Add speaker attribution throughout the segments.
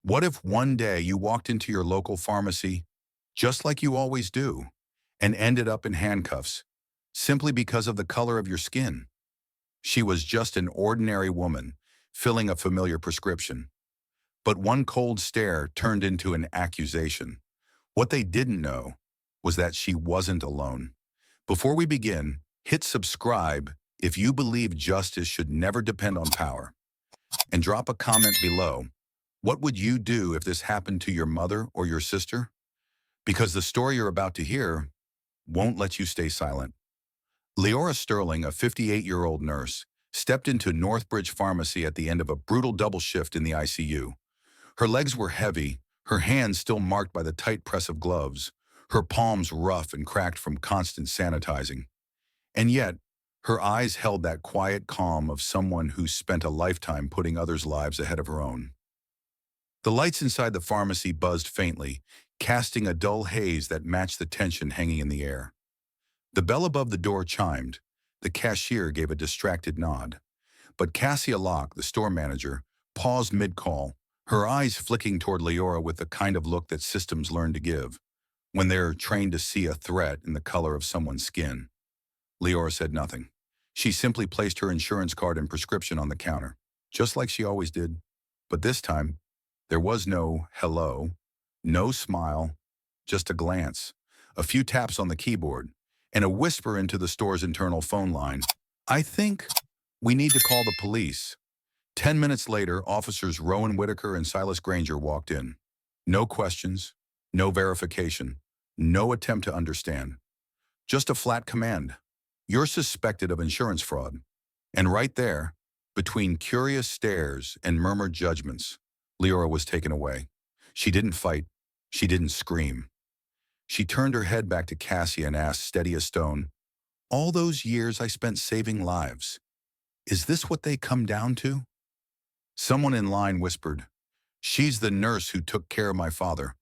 Speaker 1: What if one day you walked into your local pharmacy, just like you always do, and ended up in handcuffs, simply because of the color of your skin? She was just an ordinary woman, filling a familiar prescription. But one cold stare turned into an accusation. What they didn't know was that she wasn't alone. Before we begin, hit subscribe if you believe justice should never depend on power. And drop a comment below. What would you do if this happened to your mother or your sister? Because the story you're about to hear won't let you stay silent. Leora Sterling, a 58-year-old nurse, stepped into Northbridge Pharmacy at the end of a brutal double shift in the ICU. Her legs were heavy, her hands still marked by the tight press of gloves, her palms rough and cracked from constant sanitizing. And yet, her eyes held that quiet calm of someone who spent a lifetime putting others' lives ahead of her own. The lights inside the pharmacy buzzed faintly, casting a dull haze that matched the tension hanging in the air. The bell above the door chimed. The cashier gave a distracted nod. But Cassia Locke, the store manager, paused mid-call, her eyes flicking toward Leora with the kind of look that systems learn to give when they're trained to see a threat in the color of someone's skin. Leora said nothing. She simply placed her insurance card and prescription on the counter, just like she always did. But this time, there was no hello, no smile, just a glance, a few taps on the keyboard, and a whisper into the store's internal phone line. "I think we need to call the police." 10 minutes later, officers Rowan Whitaker and Silas Granger walked in. No questions, no verification, no attempt to understand. Just a flat command. "You're suspected of insurance fraud." And right there, between curious stares and murmured judgments, Leora was taken away. She didn't fight. She didn't scream. She turned her head back to Cassia and asked, steady as stone, "All those years I spent saving lives, is this what they come down to?" Someone in line whispered, "She's the nurse who took care of my father."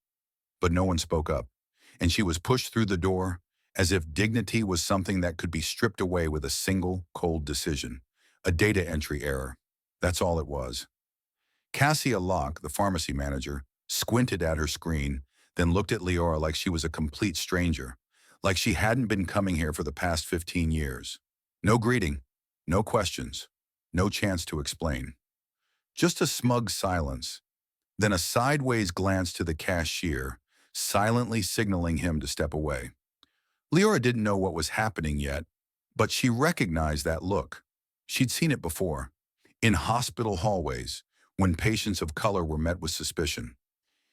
Speaker 1: But no one spoke up, and she was pushed through the door as if dignity was something that could be stripped away with a single, cold decision. A data entry error. That's all it was. Cassia Locke, the pharmacy manager, squinted at her screen, then looked at Leora like she was a complete stranger, like she hadn't been coming here for the past 15 years. No greeting, no questions, no chance to explain. Just a smug silence, then a sideways glance to the cashier, silently signaling him to step away. Leora didn't know what was happening yet, but she recognized that look. She'd seen it before, in hospital hallways, when patients of color were met with suspicion.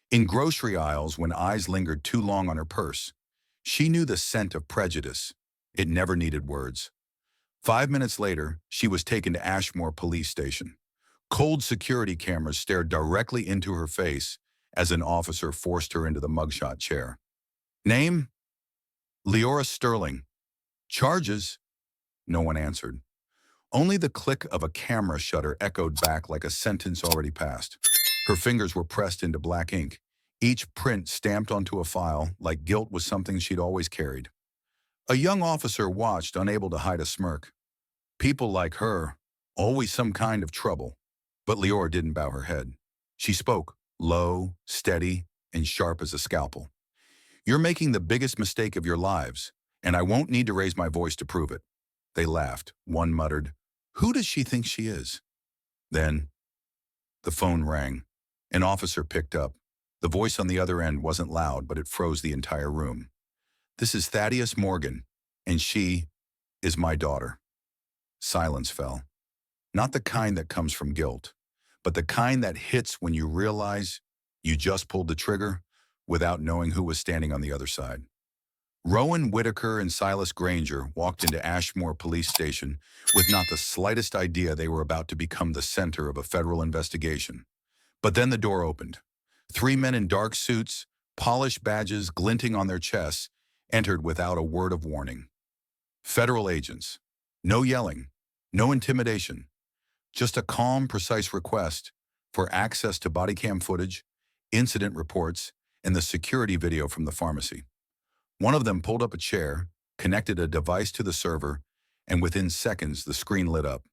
Speaker 1: In grocery aisles when eyes lingered too long on her purse. She knew the scent of prejudice. It never needed words. 5 minutes later, she was taken to Ashmore Police Station. Cold security cameras stared directly into her face as an officer forced her into the mugshot chair. Name? Leora Sterling. Charges? No one answered. Only the click of a camera shutter echoed back like a sentence already passed. Her fingers were pressed into black ink, each print stamped onto a file like guilt was something she'd always carried. A young officer watched, unable to hide a smirk. People like her, always some kind of trouble. But Leora didn't bow her head. She spoke, low, steady, and sharp as a scalpel. "You're making the biggest mistake of your lives, and I won't need to raise my voice to prove it." They laughed. One muttered, "Who does she think she is?" Then, the phone rang. An officer picked up. The voice on the other end wasn't loud, but it froze the entire room. "This is Thaddeus Morgan, and she is my daughter." Silence fell. Not the kind that comes from guilt, but the kind that hits when you realize you just pulled the trigger without knowing who was standing on the other side. Rowan Whitaker and Silas Granger walked into Ashmore Police Station with not the slightest idea they were about to become the center of a federal investigation. But then the door opened. 3 men in dark suits, polished badges glinting on their chests, entered without a word of warning. Federal agents. No yelling, no intimidation. Just a calm, precise request for access to body cam footage, incident reports, and the security video from the pharmacy. One of them pulled up a chair, connected a device to the server, and within seconds the screen lit up.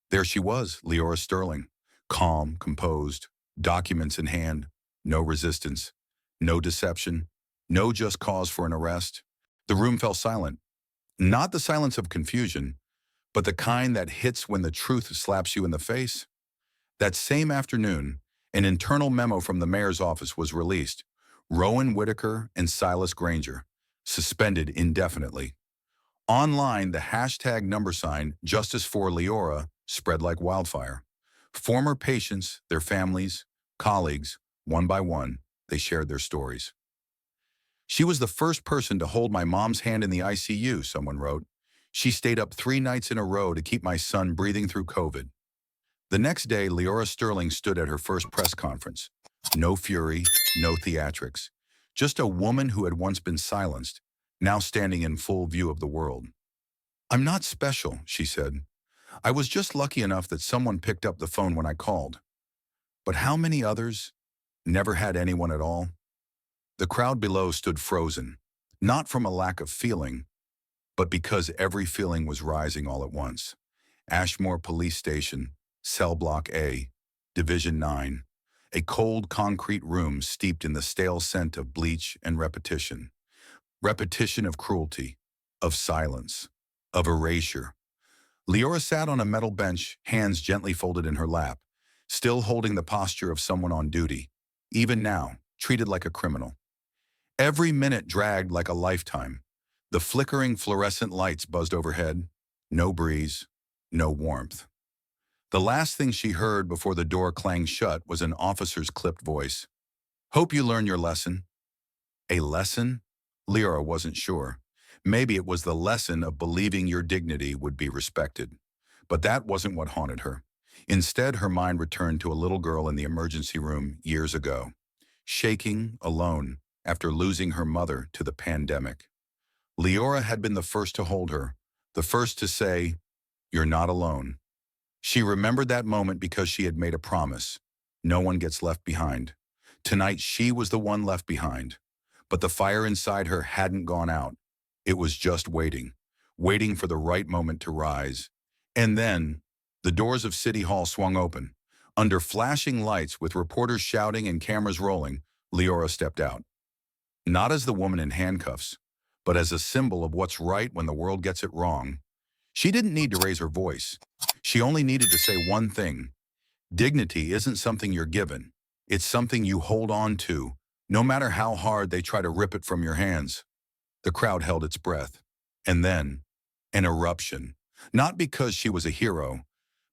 Speaker 1: There she was, Leora Sterling, calm, composed, documents in hand, No resistance, no deception, no just cause for an arrest. The room fell silent. Not the silence of confusion, but the kind that hits when the truth slaps you in the face. That same afternoon, an internal memo from the mayor's office was released. Rowan Whitaker and Silas Granger, suspended indefinitely. Online, the hashtag number sign, Justice for Leora, spread like wildfire. Former patients, their families, colleagues, one by one, they shared their stories. She was the first person to hold my mom's hand in the ICU, someone wrote. She stayed up 3 nights in a row to keep my son breathing through COVID. The next day, Leora Sterling stood at her first press conference. No fury, no theatrics. Just a woman who had once been silenced, now standing in full view of the world. "I'm not special," she said. "I was just lucky enough that someone picked up the phone when I called. But how many others never had anyone at all?" The crowd below stood frozen, not from a lack of feeling, but because every feeling was rising all at once. Ashmore Police Station, Cell Block A, Division 9, a cold concrete room steeped in the stale scent of bleach and repetition. Repetition of cruelty, of silence, of erasure. Leora sat on a metal bench, hands gently folded in her lap, still holding the posture of someone on duty, even now, treated like a criminal. Every minute dragged like a lifetime. The flickering fluorescent lights buzzed overhead. No breeze, no warmth. The last thing she heard before the door clanged shut was an officer's clipped voice. "Hope you learn your lesson." A lesson? Leora wasn't sure. Maybe it was the lesson of believing your dignity would be respected. But that wasn't what haunted her. Instead, her mind returned to a little girl in the emergency room years ago, shaking, alone, after losing her mother to the pandemic. Leora had been the first to hold her, the first to say, "You're not alone." She remembered that moment because she had made a promise. No one gets left behind. Tonight, she was the one left behind. But the fire inside her hadn't gone out. It was just waiting, waiting for the right moment to rise. And then, the doors of City Hall swung open. Under flashing lights with reporters shouting and cameras rolling, Leora stepped out. Not as the woman in handcuffs, but as a symbol of what's right when the world gets it wrong. She didn't need to raise her voice. She only needed to say one thing. Dignity isn't something you're given. It's something you hold on to, no matter how hard they try to rip it from your hands. The crowd held its breath. And then, an eruption. Not because she was a hero,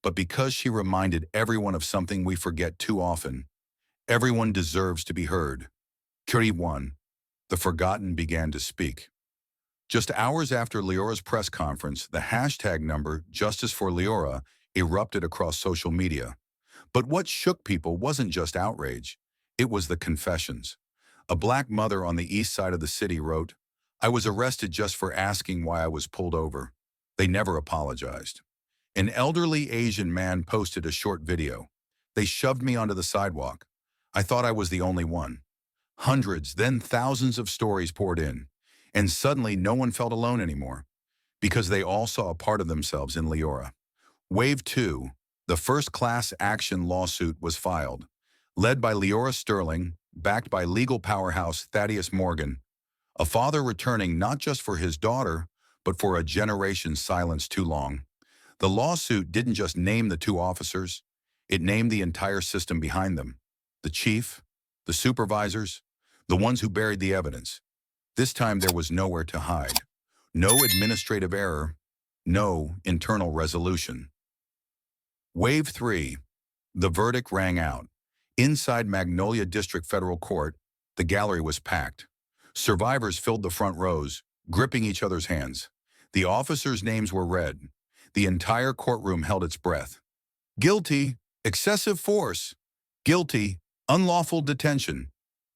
Speaker 1: but because she reminded everyone of something we forget too often. Everyone deserves to be heard. Curie won. The forgotten began to speak. Just hours after Leora's press conference, the hashtag number, Justice for Leora, erupted across social media. But what shook people wasn't just outrage. It was the confessions. A black mother on the east side of the city wrote, "I was arrested just for asking why I was pulled over. They never apologized." An elderly Asian man posted a short video. "They shoved me onto the sidewalk. I thought I was the only one." Hundreds, then thousands of stories poured in. And suddenly no one felt alone anymore, because they all saw a part of themselves in Leora. Wave 2, the first class action lawsuit, was filed. Led by Leora Sterling, backed by legal powerhouse Thaddeus Morgan, a father returning not just for his daughter, but for a generation silenced too long. The lawsuit didn't just name the two officers, it named the entire system behind them. The chief, the supervisors, the ones who buried the evidence. This time there was nowhere to hide. No administrative error, no internal resolution. Wave 3, the verdict rang out. Inside Magnolia District Federal Court, the gallery was packed. Survivors filled the front rows, gripping each other's hands. The officers' names were read. The entire courtroom held its breath. Guilty, excessive force. Guilty, unlawful detention.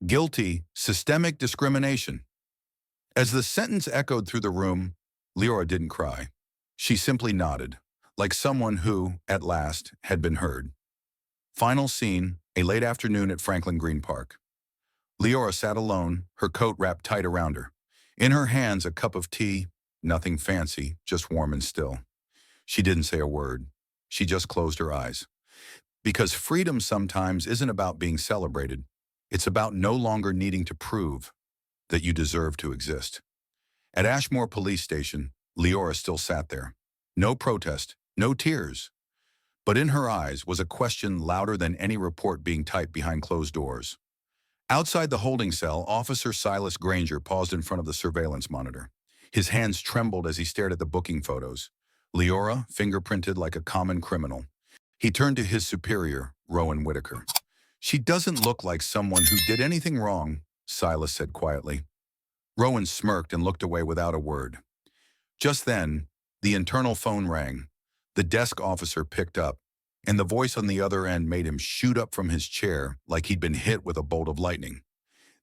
Speaker 1: Guilty, systemic discrimination. As the sentence echoed through the room, Leora didn't cry. She simply nodded, like someone who, at last, had been heard. Final scene, a late afternoon at Franklin Green Park. Leora sat alone, her coat wrapped tight around her. In her hands, a cup of tea, nothing fancy, just warm and still. She didn't say a word. She just closed her eyes. Because freedom sometimes isn't about being celebrated. It's about no longer needing to prove that you deserve to exist. At Ashmore Police Station, Leora still sat there. No protest, no tears. But in her eyes was a question louder than any report being typed behind closed doors. Outside the holding cell, Officer Silas Granger paused in front of the surveillance monitor. His hands trembled as he stared at the booking photos. Leora, fingerprinted like a common criminal. He turned to his superior, Rowan Whitaker. "She doesn't look like someone who did anything wrong," Silas said quietly. Rowan smirked and looked away without a word. Just then, the internal phone rang. The desk officer picked up, and the voice on the other end made him shoot up from his chair like he'd been hit with a bolt of lightning.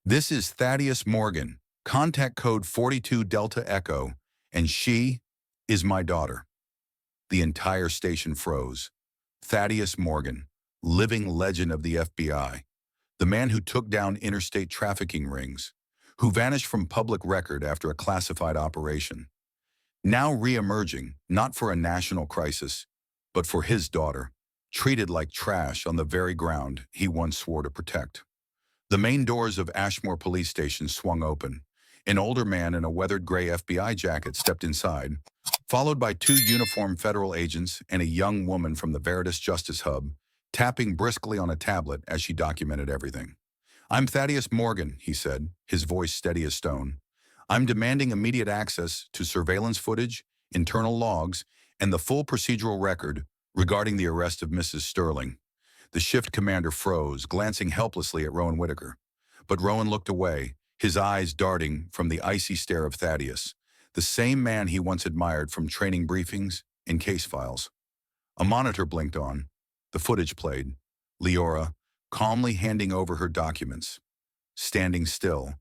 Speaker 1: "This is Thaddeus Morgan, contact code 42 Delta Echo, and she is my daughter." The entire station froze. Thaddeus Morgan, living legend of the FBI, the man who took down interstate trafficking rings, who vanished from public record after a classified operation, now re-emerging, not for a national crisis, but for his daughter, treated like trash on the very ground he once swore to protect. The main doors of Ashmore Police Station swung open. An older man in a weathered gray FBI jacket stepped inside, followed by two uniformed federal agents and a young woman from the Veritas Justice Hub, tapping briskly on a tablet as she documented everything. "I'm Thaddeus Morgan," he said, his voice steady as stone. "I'm demanding immediate access to surveillance footage, internal logs, and the full procedural record regarding the arrest of Mrs. Sterling." The shift commander froze, glancing helplessly at Rowan Whitaker. But Rowan looked away, his eyes darting from the icy stare of Thaddeus, the same man he once admired from training briefings and case files. A monitor blinked on. The footage played. Leora, calmly handing over her documents, standing still,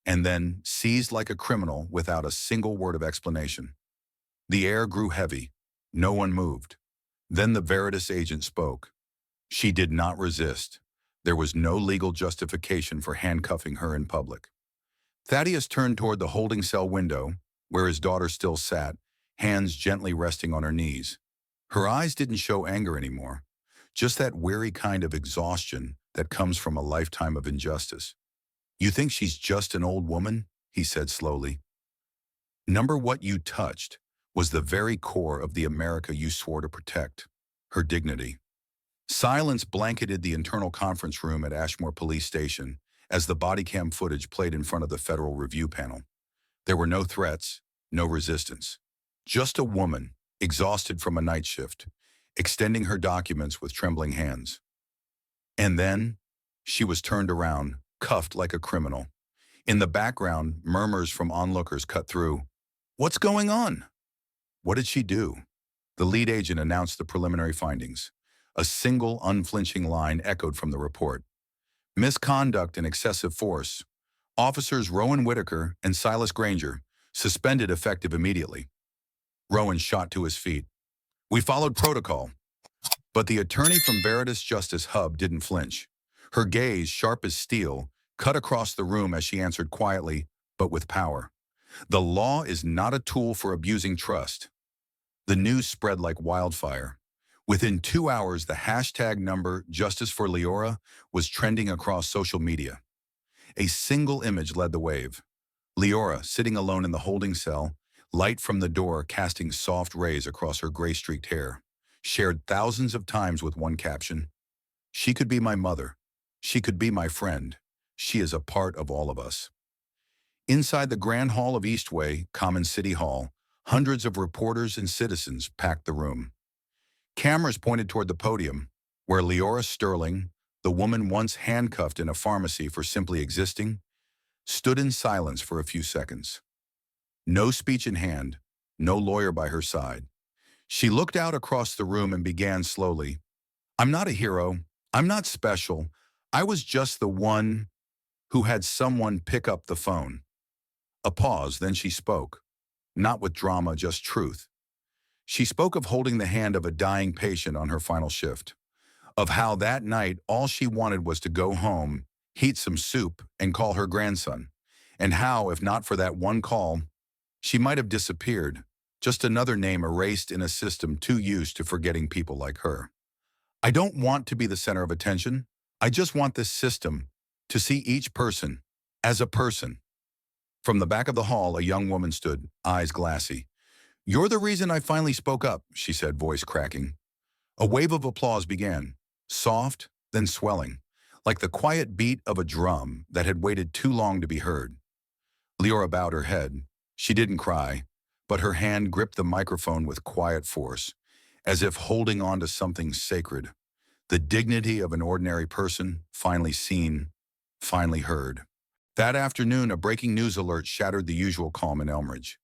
Speaker 1: and then seized like a criminal without a single word of explanation. The air grew heavy. No one moved. Then the Veritas agent spoke. She did not resist. There was no legal justification for handcuffing her in public. Thaddeus turned toward the holding cell window, where his daughter still sat, hands gently resting on her knees. Her eyes didn't show anger anymore, just that weary kind of exhaustion that comes from a lifetime of injustice. "You think she's just an old woman?" he said slowly. "Number what you touched was the very core of the America you swore to protect, her dignity." Silence blanketed the internal conference room at Ashmore Police Station as the body cam footage played in front of the Federal Review Panel. There were no threats, no resistance. Just a woman, exhausted from a night shift, extending her documents with trembling hands. And then, she was turned around, cuffed like a criminal. In the background, murmurs from onlookers cut through. "What's going on?" "What did she do?" The lead agent announced the preliminary findings. A single unflinching line echoed from the report. "Misconduct and excessive force. Officers Rowan Whitaker and Silas Granger suspended effective immediately." Rowan shot to his feet. "We followed protocol." But the attorney from Veritas Justice Hub didn't flinch. Her gaze, sharp as steel, cut across the room as she answered quietly, but with power. "The law is not a tool for abusing trust." The news spread like wildfire. Within 2 hours, the hashtag number Justice for Leora was trending across social media. A single image led the wave. Leora, sitting alone in the holding cell, light from the door casting soft rays across her gray-streaked hair, shared thousands of times with one caption. "She could be my mother. She could be my friend. She is a part of all of us." Inside the Grand Hall of Eastway, Common City Hall, hundreds of reporters and citizens packed the room. Cameras pointed toward the podium, where Leora Sterling, the woman once handcuffed in a pharmacy for simply existing, stood in silence for a few seconds. No speech in hand, no lawyer by her side. She looked out across the room and began slowly. "I'm not a hero. I'm not special. I was just the one who had someone pick up the phone." A pause, then she spoke. Not with drama, just truth. She spoke of holding the hand of a dying patient on her final shift, of how that night all she wanted was to go home, heat some soup, and call her grandson, and how, if not for that one call, she might have disappeared, just another name erased in a system too used to forgetting people like her. "I don't want to be the center of attention. I just want this system to see each person as a person. From the back of the hall, a young woman stood, eyes glassy. "You're the reason I finally spoke up," she said, voice cracking. A wave of applause began, soft, then swelling, like the quiet beat of a drum that had waited too long to be heard. Leora bowed her head. She didn't cry, but her hand gripped the microphone with quiet force, as if holding on to something sacred. The dignity of an ordinary person, finally seen, finally heard. That afternoon, a breaking news alert shattered the usual calm in Elmridge.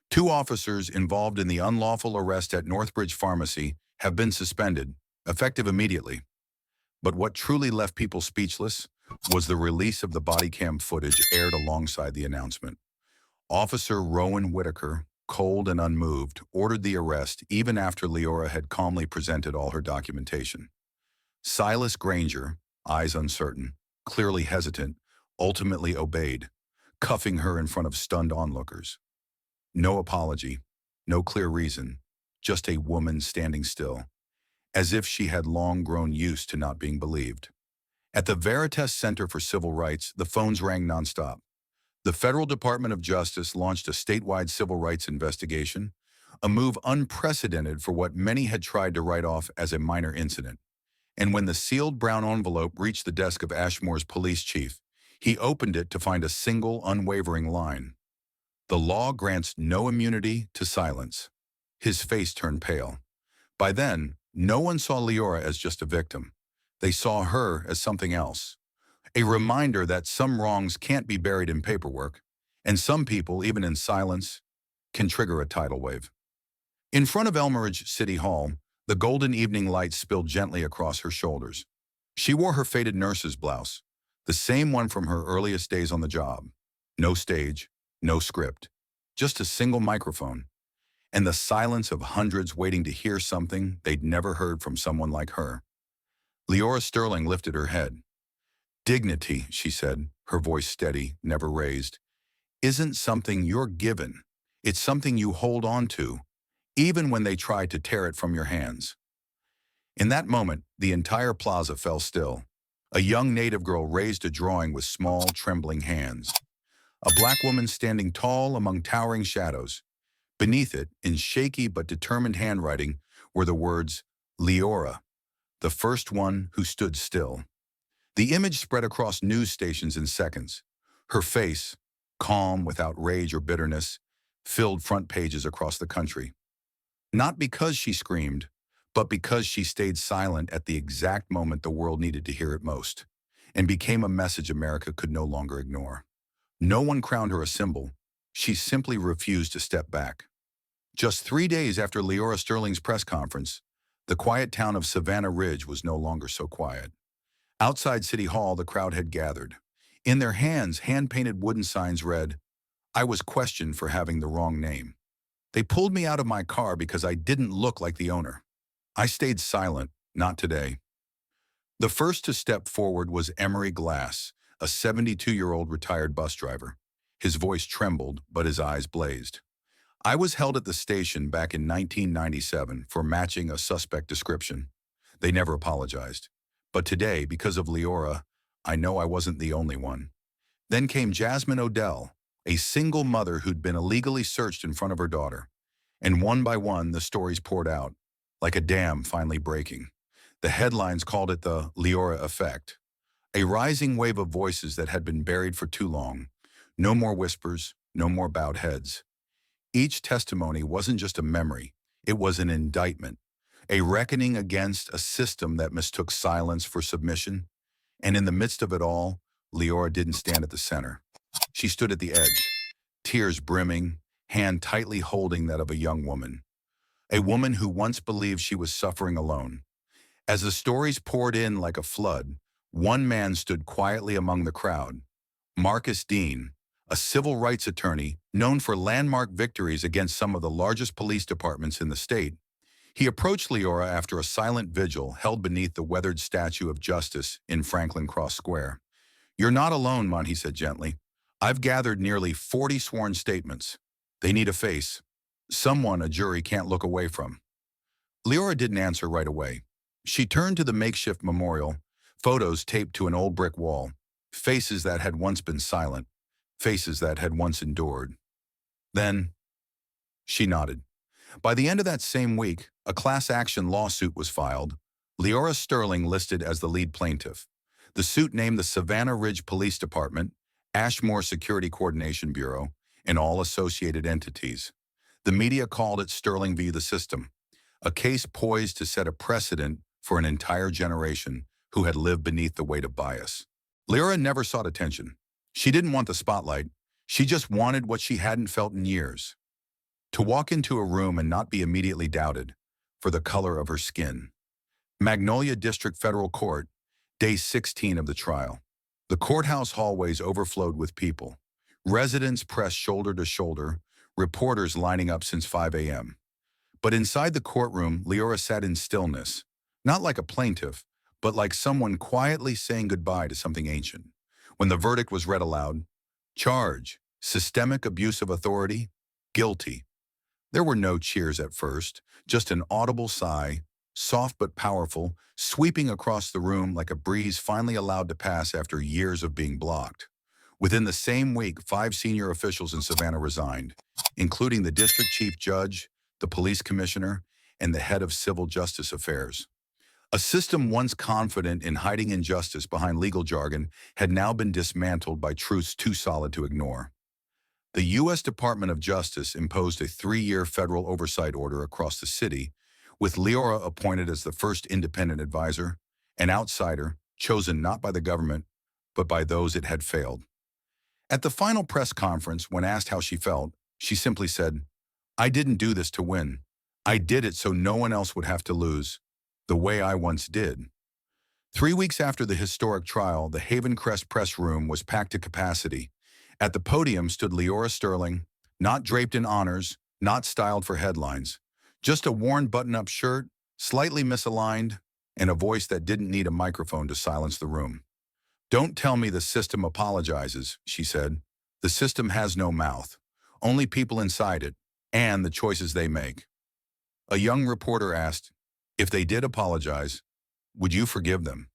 Speaker 1: Two officers involved in the unlawful arrest at Northbridge Pharmacy have been suspended, effective immediately. But what truly left people speechless was the release of the body cam footage aired alongside the announcement. Officer Rowan Whitaker, cold and unmoved, ordered the arrest even after Leora had calmly presented all her documentation. Silas Granger, eyes uncertain, clearly hesitant, ultimately obeyed, cuffing her in front of stunned onlookers. No apology, no clear reason, just a woman standing still, as if she had long grown used to not being believed. At the Veritas Center for Civil Rights, the phones rang nonstop. The Federal Department of Justice launched a statewide civil rights investigation, a move unprecedented for what many had tried to write off as a minor incident. And when the sealed brown envelope reached the desk of Ashmore's police chief, he opened it to find a single, unwavering line. "The law grants no immunity to silence." His face turned pale. By then, no one saw Leora as just a victim. They saw her as something else. A reminder that some wrongs can't be buried in paperwork, and some people, even in silence, can trigger a tidal wave. In front of Elmridge City Hall, the golden evening light spilled gently across her shoulders. She wore her faded nurse's blouse, the same one from her earliest days on the job. No stage, no script, just a single microphone, and the silence of hundreds waiting to hear something they'd never heard from someone like her. Leora Sterling lifted her head. "Dignity," she said, her voice steady, never raised, "isn't something you're given. It's something you hold on to, even when they try to tear it from your hands." In that moment, the entire plaza fell still. A young native girl raised a drawing with small, trembling hands. A black woman standing tall among towering shadows. Beneath it, in shaky but determined handwriting, were the words, "Leora, the first one who stood still." The image spread across news stations in seconds. Her face, calm without rage or bitterness, filled front pages across the country. Not because she screamed, but because she stayed silent at the exact moment the world needed to hear it most, and became a message America could no longer ignore. No one crowned her a symbol. She simply refused to step back. Just 3 days after Leora Sterling's press conference, the quiet town of Savannah Ridge was no longer so quiet. Outside City Hall, the crowd had gathered. In their hands, hand-painted wooden signs read, "I was questioned for having the wrong name. They pulled me out of my car because I didn't look like the owner. I stayed silent, not today." The first to step forward was Emery Glass, a 72-year-old retired bus driver. His voice trembled, but his eyes blazed. "I was held at the station back in 1997 for matching a suspect description. They never apologized. But today, because of Leora, I know I wasn't the only one." Then came Jasmine Odell, a single mother who'd been illegally searched in front of her daughter. And one by one, the stories poured out, like a dam finally breaking. The headlines called it the Leora effect, a rising wave of voices that had been buried for too long. No more whispers, no more bowed heads. Each testimony wasn't just a memory, it was an indictment, a reckoning against a system that mistook silence for submission. And in the midst of it all, Leora didn't stand at the center. She stood at the edge, tears brimming, hand tightly holding that of a young woman. A woman who once believed she was suffering alone. As the stories poured in like a flood, one man stood quietly among the crowd. Marcus Dean, a civil rights attorney known for landmark victories against some of the largest police departments in the state. He approached Leora after a silent vigil held beneath the weathered statue of Justice in Franklin Cross Square. "You're not alone, Mon," he said gently. "I've gathered nearly 40 sworn statements. They need a face. Someone a jury can't look away from." Leora didn't answer right away. She turned to the makeshift memorial, photos taped to an old brick wall. faces that had once been silent, faces that had once endured. Then, she nodded. By the end of that same week, a class action lawsuit was filed, Leora Sterling listed as the lead plaintiff. The suit named the Savannah Ridge Police Department, Ashmore Security Coordination Bureau, and all associated entities. The media called it Sterling v. the System, a case poised to set a precedent for an entire generation who had lived beneath the weight of bias. Leora never sought attention. She didn't want the spotlight. She just wanted what she hadn't felt in years. To walk into a room and not be immediately doubted for the color of her skin. Magnolia District Federal Court, day 16 of the trial. The courthouse hallways overflowed with people. Residents pressed shoulder to shoulder, reporters lining up since 5 a.m. But inside the courtroom, Leora sat in stillness, not like a plaintiff, but like someone quietly saying goodbye to something ancient. When the verdict was read aloud, charge, systemic abuse of authority, guilty. There were no cheers at first, just an audible sigh, soft but powerful, sweeping across the room like a breeze finally allowed to pass after years of being blocked. Within the same week, 5 senior officials in Savannah resigned, including the district chief judge, the police commissioner, and the head of civil justice affairs. A system once confident in hiding injustice behind legal jargon had now been dismantled by truths too solid to ignore. The U.S. Department of Justice imposed a 3-year federal oversight order across the city, with Leora appointed as the first independent advisor, an outsider chosen not by the government, but by those it had failed. At the final press conference, when asked how she felt, she simply said, "I didn't do this to win. I did it so no one else would have to lose, the way I once did." 3 weeks after the historic trial, the Haven Crest press room was packed to capacity. At the podium stood Leora Sterling, not draped in honors, not styled for headlines. Just a worn button-up shirt, slightly misaligned, and a voice that didn't need a microphone to silence the room. "Don't tell me the system apologizes," she said. "The system has no mouth, only people inside it, and the choices they make." A young reporter asked, "If they did apologize, would you forgive them?"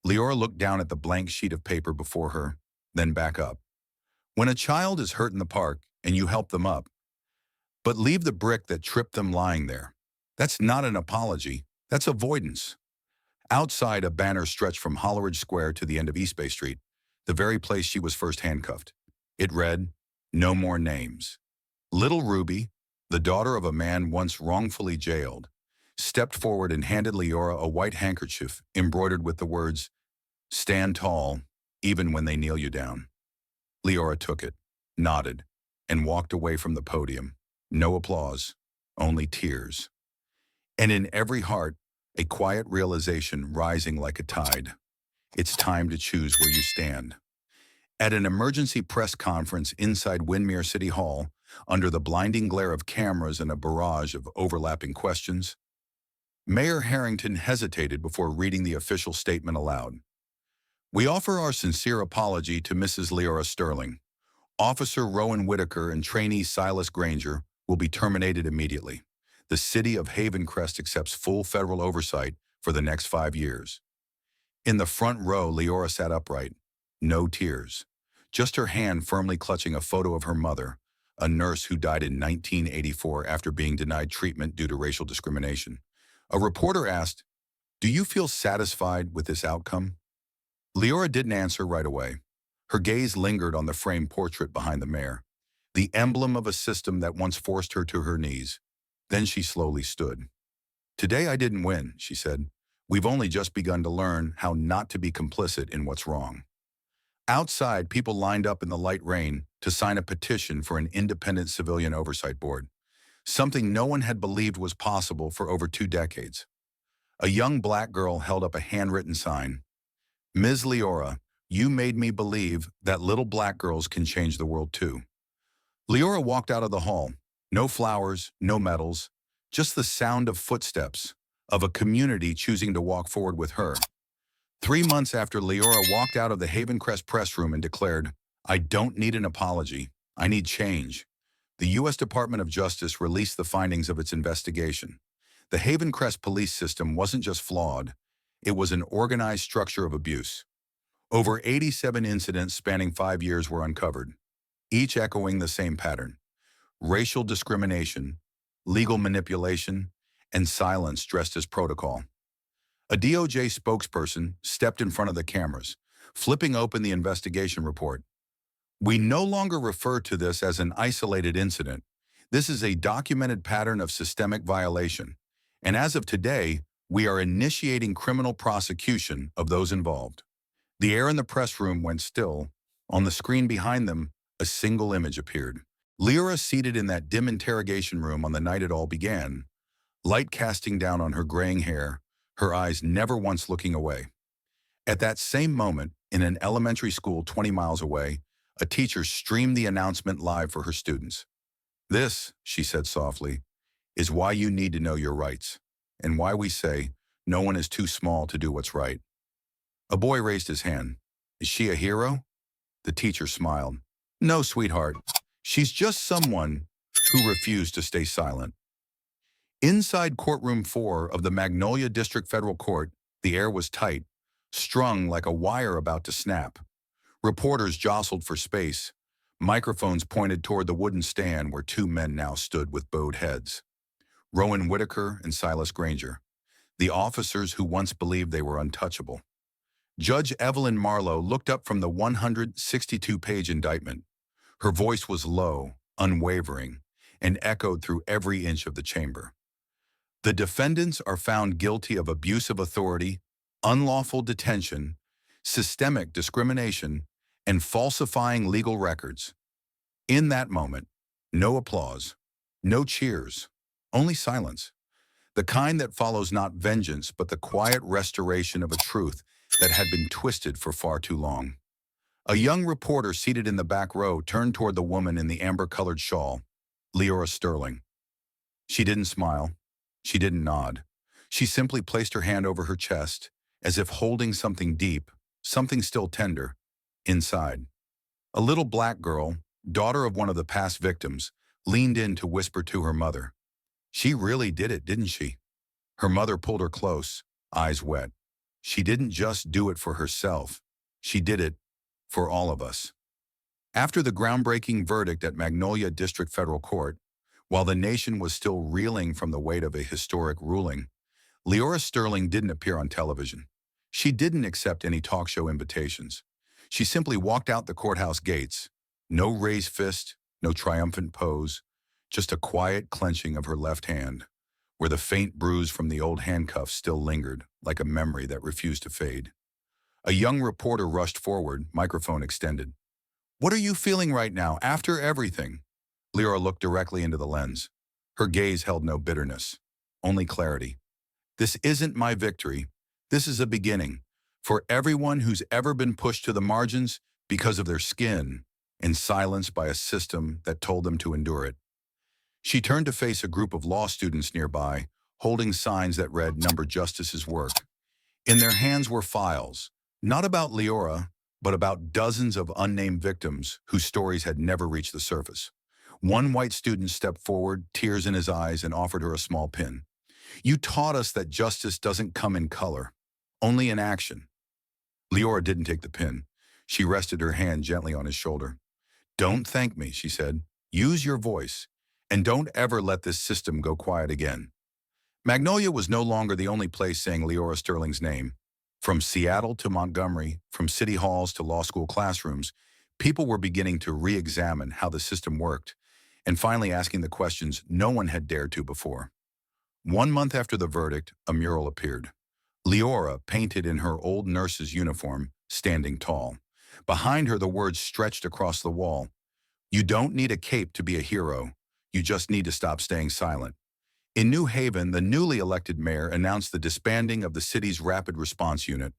Speaker 1: Leora looked down at the blank sheet of paper before her, then back up. When a child is hurt in the park and you help them up, but leave the brick that tripped them lying there, that's not an apology, that's avoidance. Outside, a banner stretched from Holleridge Square to the end of East Bay Street, the very place she was first handcuffed. It read, "No more names." Little Ruby, the daughter of a man once wrongfully jailed, stepped forward and handed Leora a white handkerchief embroidered with the words, "Stand tall, even when they kneel you down." Leora took it, nodded, and walked away from the podium. No applause, only tears. And in every heart, a quiet realization rising like a tide. It's time to choose where you stand. At an emergency press conference inside Windermere City Hall, under the blinding glare of cameras and a barrage of overlapping questions, Mayor Harrington hesitated before reading the official statement aloud. "We offer our sincere apology to Mrs. Leora Sterling. Officer Rowan Whitaker and trainee Silas Granger will be terminated immediately. The city of Haven Crest accepts full federal oversight for the next 5 years." In the front row, Leora sat upright. No tears. Just her hand firmly clutching a photo of her mother, a nurse who died in 1984 after being denied treatment due to racial discrimination. A reporter asked, "Do you feel satisfied with this outcome?" Leora didn't answer right away. Her gaze lingered on the framed portrait behind the mayor, the emblem of a system that once forced her to her knees. Then she slowly stood. "Today I didn't win," she said. "We've only just begun to learn how not to be complicit in what's wrong." Outside, people lined up in the light rain to sign a petition for an independent civilian oversight board, something no one had believed was possible for over 2 decades. A young black girl held up a handwritten sign. "Ms. Leora, you made me believe that little black girls can change the world too." Leora walked out of the hall. No flowers, no medals, just the sound of footsteps, of a community choosing to walk forward with her. 3 months after Leora walked out of the Haven Crest press room and declared, "I don't need an apology, I need change," the U.S. Department of Justice released the findings of its investigation. The Haven Crest police system wasn't just flawed, it was an organized structure of abuse. Over 87 incidents spanning 5 years were uncovered, each echoing the same pattern: racial discrimination, legal manipulation, and silence dressed as protocol. A DOJ spokesperson stepped in front of the cameras, flipping open the investigation report. "We no longer refer to this as an isolated incident. This is a documented pattern of systemic violation. And as of today, we are initiating criminal prosecution of those involved." The air in the press room went still. On the screen behind them, a single image appeared. Lyra seated in that dim interrogation room on the night it all began, light casting down on her graying hair, her eyes never once looking away. At that same moment, in an elementary school 20 miles away, a teacher streamed the announcement live for her students. "This," she said softly, "is why you need to know your rights, and why we say no one is too small to do what's right." A boy raised his hand. "Is she a hero?" The teacher smiled. "No, sweetheart. She's just someone who refused to stay silent." Inside courtroom 4 of the Magnolia District Federal Court, the air was tight, strung like a wire about to snap. Reporters jostled for space. Microphones pointed toward the wooden stand where two men now stood with bowed heads: Rowan Whitaker and Silas Granger, the officers who once believed they were untouchable. Judge Evelyn Marlowe looked up from the 162-page indictment. Her voice was low, unwavering, and echoed through every inch of the chamber. "The defendants are found guilty of abuse of authority, unlawful detention, systemic discrimination, and falsifying legal records." In that moment, no applause, no cheers, only silence. The kind that follows not vengeance, but the quiet restoration of a truth that had been twisted for far too long. A young reporter seated in the back row turned toward the woman in the amber-colored shawl, Leora Sterling. She didn't smile. She didn't nod. She simply placed her hand over her chest, as if holding something deep, something still tender, inside. A little black girl, daughter of one of the past victims, leaned in to whisper to her mother. "She really did it, didn't she?" Her mother pulled her close, eyes wet. "She didn't just do it for herself. She did it for all of us." After the groundbreaking verdict at Magnolia District Federal Court, while the nation was still reeling from the weight of a historic ruling, Leora Sterling didn't appear on television. She didn't accept any talk show invitations. She simply walked out the courthouse gates. No raised fist, no triumphant pose, just a quiet clenching of her left hand, where the faint bruise from the old handcuffs still lingered, like a memory that refused to fade. A young reporter rushed forward, microphone extended. "What are you feeling right now, after everything?" Lyra looked directly into the lens. Her gaze held no bitterness, only clarity. "This isn't my victory. This is a beginning. For everyone who's ever been pushed to the margins because of their skin and silenced by a system that told them to endure it." She turned to face a group of law students nearby, holding signs that read "Number Justice's Work." In their hands were files, not about Leora, but about dozens of unnamed victims whose stories had never reached the surface. One white student stepped forward, tears in his eyes, and offered her a small pin. "You taught us that justice doesn't come in color, only in action." Leora didn't take the pin. She rested her hand gently on his shoulder. "Don't thank me," she said. "Use your voice, and don't ever let this system go quiet again." Magnolia was no longer the only place saying Leora Sterling's name. From Seattle to Montgomery, from city halls to law school classrooms, people were beginning to re-examine how the system worked, and finally asking the questions no one had dared to before. 1 month after the verdict, a mural appeared. Leora, painted in her old nurse's uniform, standing tall. Behind her, the words stretched across the wall: "You don't need a cape to be a hero. You just need to stop staying silent." In New Haven, the newly elected mayor announced the disbanding of the city's Rapid Response Unit,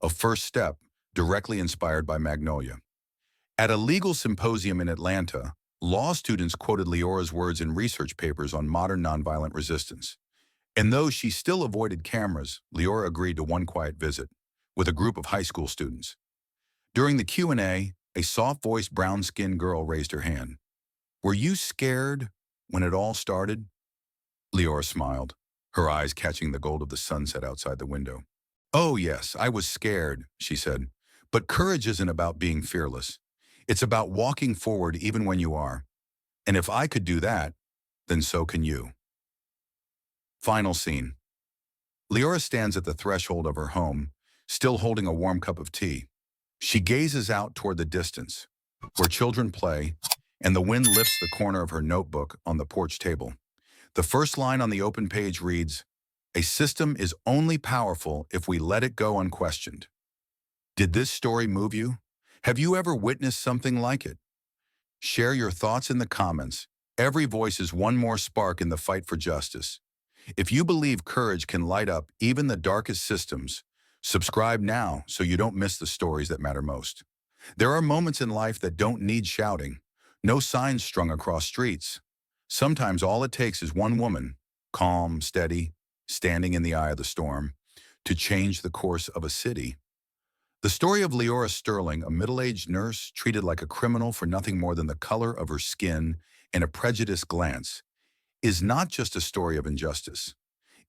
Speaker 1: a first step directly inspired by Magnolia. At a legal symposium in Atlanta, law students quoted Leora's words in research papers on modern nonviolent resistance. And though she still avoided cameras, Leora agreed to one quiet visit with a group of high school students. During the Q&A, a soft-voiced, brown-skinned girl raised her hand. "Were you scared when it all started?" Leora smiled, her eyes catching the gold of the sunset outside the window. "Oh yes, I was scared," she said, But courage isn't about being fearless. It's about walking forward even when you are. And if I could do that, then so can you. Final scene. Leora stands at the threshold of her home, still holding a warm cup of tea. She gazes out toward the distance, where children play, and the wind lifts the corner of her notebook on the porch table. The first line on the open page reads, "A system is only powerful if we let it go unquestioned." Did this story move you? Have you ever witnessed something like it? Share your thoughts in the comments. Every voice is one more spark in the fight for justice. If you believe courage can light up even the darkest systems, subscribe now so you don't miss the stories that matter most. There are moments in life that don't need shouting, no signs strung across streets. Sometimes all it takes is one woman, calm, steady, standing in the eye of the storm, to change the course of a city. The story of Leora Sterling, a middle-aged nurse treated like a criminal for nothing more than the color of her skin and a prejudiced glance, is not just a story of injustice.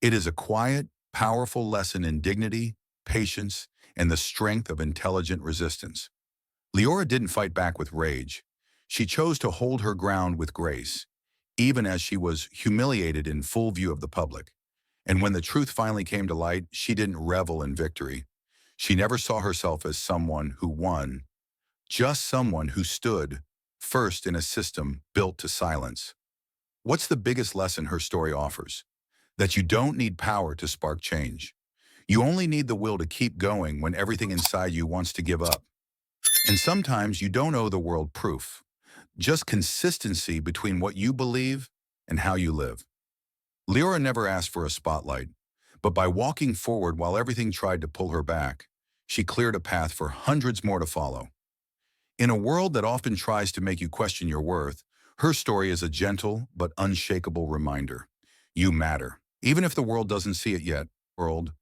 Speaker 1: It is a quiet, powerful lesson in dignity, patience, and the strength of intelligent resistance. Leora didn't fight back with rage. She chose to hold her ground with grace, even as she was humiliated in full view of the public. And when the truth finally came to light, she didn't revel in victory. She never saw herself as someone who won, just someone who stood first in a system built to silence. What's the biggest lesson her story offers? That you don't need power to spark change. You only need the will to keep going when everything inside you wants to give up. And sometimes you don't owe the world proof, just consistency between what you believe and how you live. Leora never asked for a spotlight, but by walking forward while everything tried to pull her back, she cleared a path for hundreds more to follow. In a world that often tries to make you question your worth, her story is a gentle but unshakable reminder. You matter. Even if the world doesn't see it yet, world.